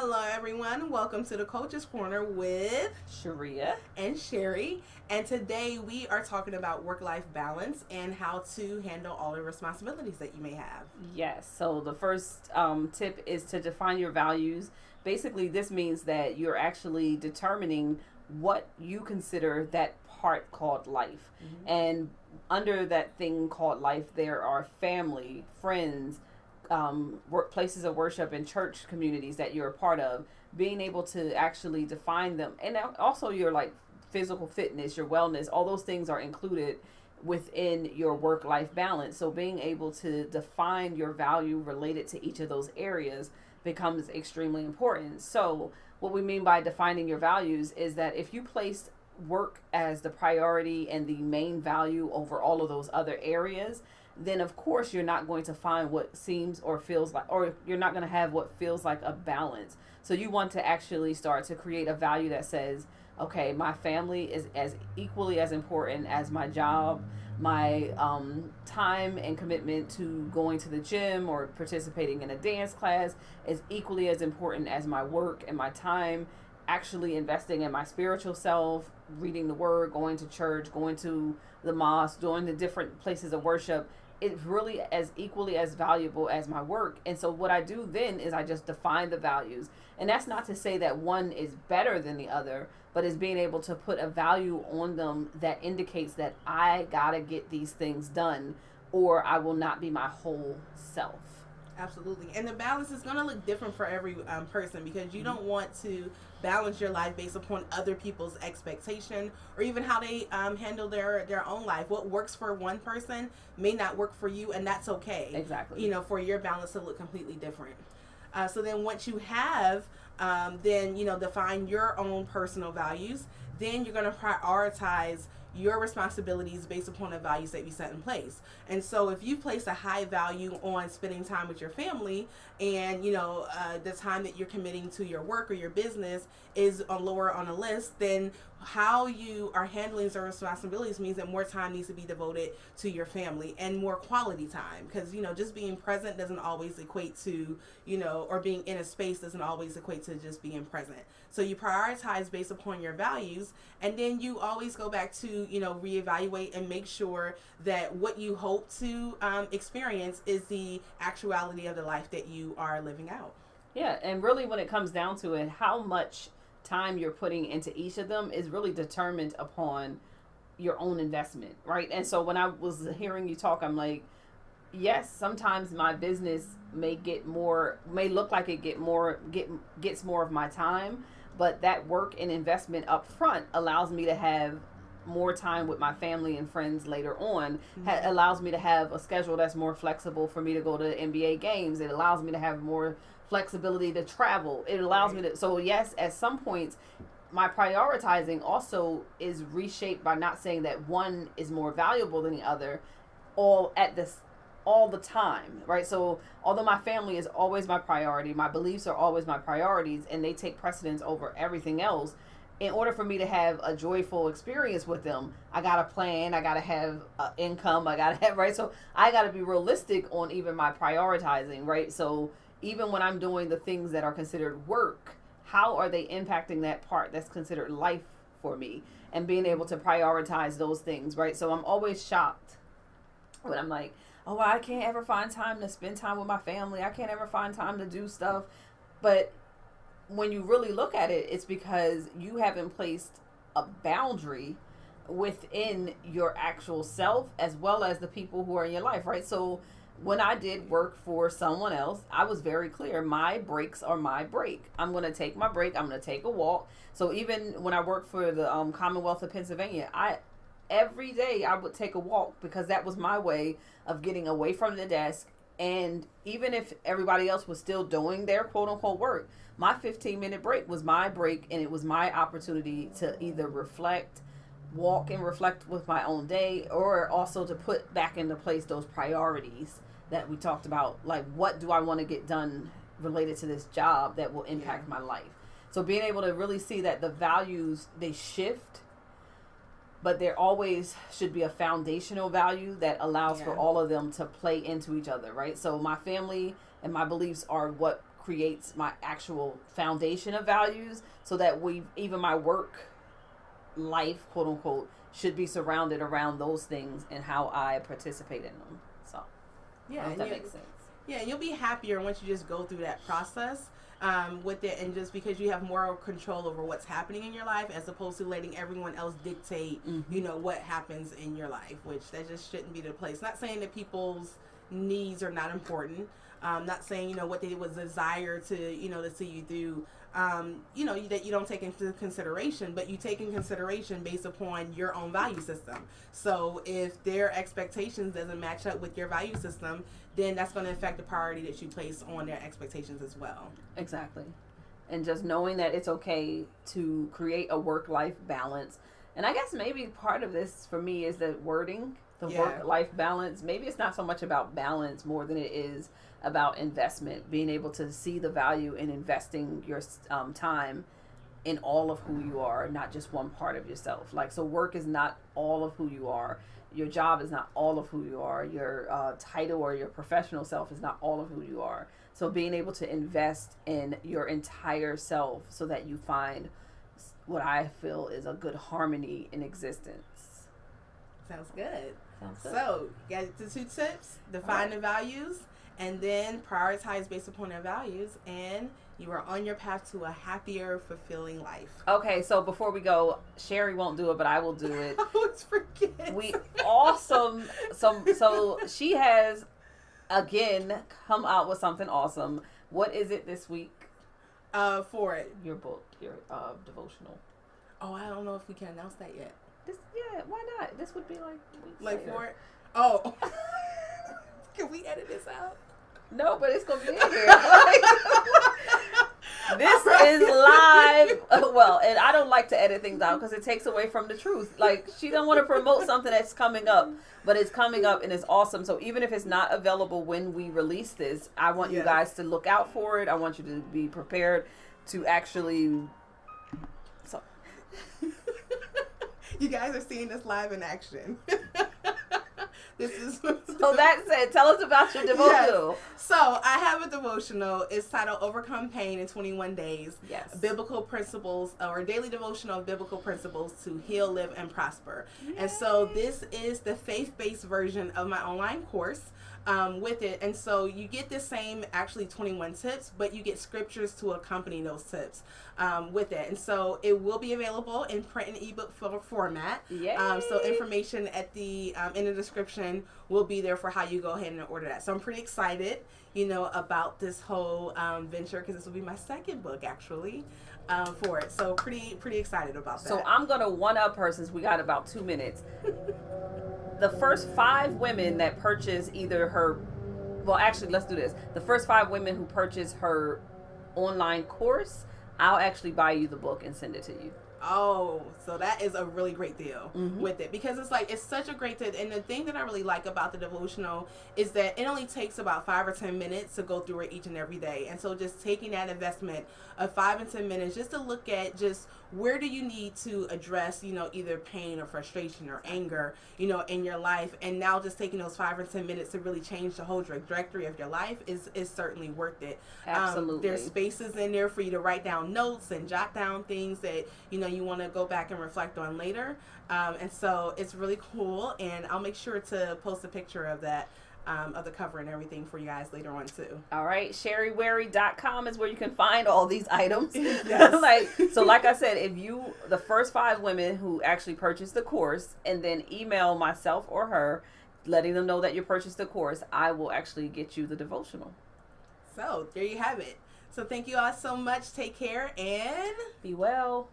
Hello, everyone. Welcome to the Coach's Corner with Sharia. and Sherry. And today we are talking about work life balance and how to handle all the responsibilities that you may have. Yes. So the first tip is to define your values. Basically, this means that you're actually determining what you consider that part called life. And under that thing called life, there are family, friends, places of worship, and church communities that you're a part of. Being able to actually define them, and also your like physical fitness, your wellness, all those things are included within your work life balance. So being able to define your value related to each of those areas becomes extremely important. So what we mean by defining your values is that if you place work as the priority and the main value over all of those other areas, then of course you're not going to find what seems or feels like, or you're not going to have what feels like a balance. So you want to actually start to create a value that says, okay, my family is as equally as important as my job. My time and commitment to going to the gym or participating in a dance class is equally as important as my work, and my time actually investing in my spiritual self, reading the word, going to church, going to the mosque, doing the different places of worship, it's really as equally as valuable as my work. And so what I do then is I just define the values. And that's not to say that one is better than the other, but it's being able to put a value on them that indicates that I gotta get these things done or I will not be my whole self. Absolutely. And the balance is going to look different for every person because you don't want to balance your life based upon other people's expectation or even how they handle their own life. What works for one person may not work for you, and that's okay. Exactly. For your balance to look completely different. So then once you have, then, define your own personal values, then you're going to prioritize your responsibilities based upon the values that you set in place. And so if you place a high value on spending time with your family and, the time that you're committing to your work or your business is lower on the list, then how you are handling those responsibilities means that more time needs to be devoted to your family and more quality time. Because, just being present doesn't always equate to, or being in a space doesn't always equate to just being present. So you prioritize based upon your values, and then you always go back to, reevaluate and make sure that what you hope to experience is the actuality of the life that you are living out. Yeah, and really when it comes down to it, how much time you're putting into each of them is really determined upon your own investment, right? And so when I was hearing you talk, I'm like, yes, sometimes my business may look like it gets more of my time, but that work and investment up front allows me to have more time with my family and friends later on. Allows me to have a schedule that's more flexible for me to go to NBA games. It allows me to have more flexibility to travel. It allows me to, so yes, at some points my prioritizing also is reshaped by not saying that one is more valuable than the other all the time, right? So although my family is always my priority, my beliefs are always my priorities, and they take precedence over everything else. In order for me to have a joyful experience with them, I gotta plan, I gotta have income, I gotta have, right? So I gotta be realistic on even my prioritizing, right? So even when I'm doing the things that are considered work, how are they impacting that part that's considered life for me? And being able to prioritize those things, right? So I'm always shocked when I'm like, oh, I can't ever find time to spend time with my family. I can't ever find time to do stuff. But when you really look at it, it's because you haven't placed a boundary within your actual self as well as the people who are in your life, right? So when I did work for someone else, I was very clear. My breaks are my break. I'm going to take my break. I'm going to take a walk. So even when I worked for the Commonwealth of Pennsylvania, every day I would take a walk because that was my way of getting away from the desk. And even if everybody else was still doing their quote unquote work, my 15-minute break was my break, and it was my opportunity to either walk and reflect with my own day, or also to put back into place those priorities that we talked about. Like, what do I want to get done related to this job that will impact my life? So being able to really see that the values, they shift, but there always should be a foundational value that allows for all of them to play into each other, right? So my family and my beliefs are what creates my actual foundation of values, so that even my work life, quote unquote, should be surrounded around those things and how I participate in them. So Yeah, I hope that makes sense. Yeah, you'll be happier once you just go through that process with it, and just because you have more control over what's happening in your life, as opposed to letting everyone else dictate, what happens in your life, which that just shouldn't be the place. Not saying that people's needs are not important. Not saying, what they would desire to, to see you do, that you don't take into consideration, but you take in consideration based upon your own value system. So if their expectations doesn't match up with your value system, then that's going to affect the priority that you place on their expectations as well. Exactly. And just knowing that it's okay to create a work-life balance. And I guess maybe part of this for me is the wording, the work-life balance. Maybe it's not so much about balance more than it is about investment, being able to see the value in investing your time in all of who you are, not just one part of yourself. Like, so work is not all of who you are. Your job is not all of who you are. Your title or your professional self is not all of who you are. So being able to invest in your entire self so that you find what I feel is a good harmony in existence. Sounds good. Sounds good. So, got the 2 tips: define the values, and then prioritize based upon their values, and you are on your path to a happier, fulfilling life. Okay, so before we go, Sherry won't do it, but I will do it. I always forget. So she has again come out with something awesome. What is it this week? For it. Your book, your devotional. Oh, I don't know if we can announce that yet. Why not? This would be like later. For it. Oh. Can we edit this out? No, but it's gonna be in here. This is live. Well, and I don't like to edit things out because it takes away from the truth. Like, she don't want to promote something that's coming up, but it's coming up and it's awesome. So even if it's not available when we release this, I want you guys to look out for it. I want you to be prepared to actually. So, you guys are seeing this live in action. This is so that said, tell us about your devotional. Yes. So I have a devotional. It's titled Overcome Pain in 21 Days. Yes. Biblical principles, or daily devotional of biblical principles to heal, live, and prosper. Yay. And so this is the faith-based version of my online course. With it, and so you get the same actually 21 tips, but you get scriptures to accompany those tips with it, and so it will be available in print and ebook format. So information at the in the description will be there for how you go ahead and order that. So I'm pretty excited, about this whole venture, because this will be my second book actually for it. So pretty excited about that. So I'm gonna one-up her since we got about 2 minutes. The first 5 women that purchase either her, well, actually, let's do this. The first 5 women who purchase her online course, I'll actually buy you the book and send it to you. Oh, so that is a really great deal with it, because it's such a great deal. And the thing that I really like about the devotional is that it only takes about 5 or 10 minutes to go through it each and every day. And so just taking that investment of 5 and 10 minutes just to look at just where do you need to address, either pain or frustration or anger, in your life. And now just taking those 5 or 10 minutes to really change the whole trajectory of your life is certainly worth it. Absolutely. There's spaces in there for you to write down notes and jot down things that, you want to go back and reflect on later. And so it's really cool. And I'll make sure to post a picture of that, of the cover and everything for you guys later on too. All right. SherryWary.com is where you can find all these items. Yes. Like I said, if the first 5 women who actually purchase the course and then email myself or her, letting them know that you purchased the course, I will actually get you the devotional. So there you have it. So thank you all so much. Take care and be well.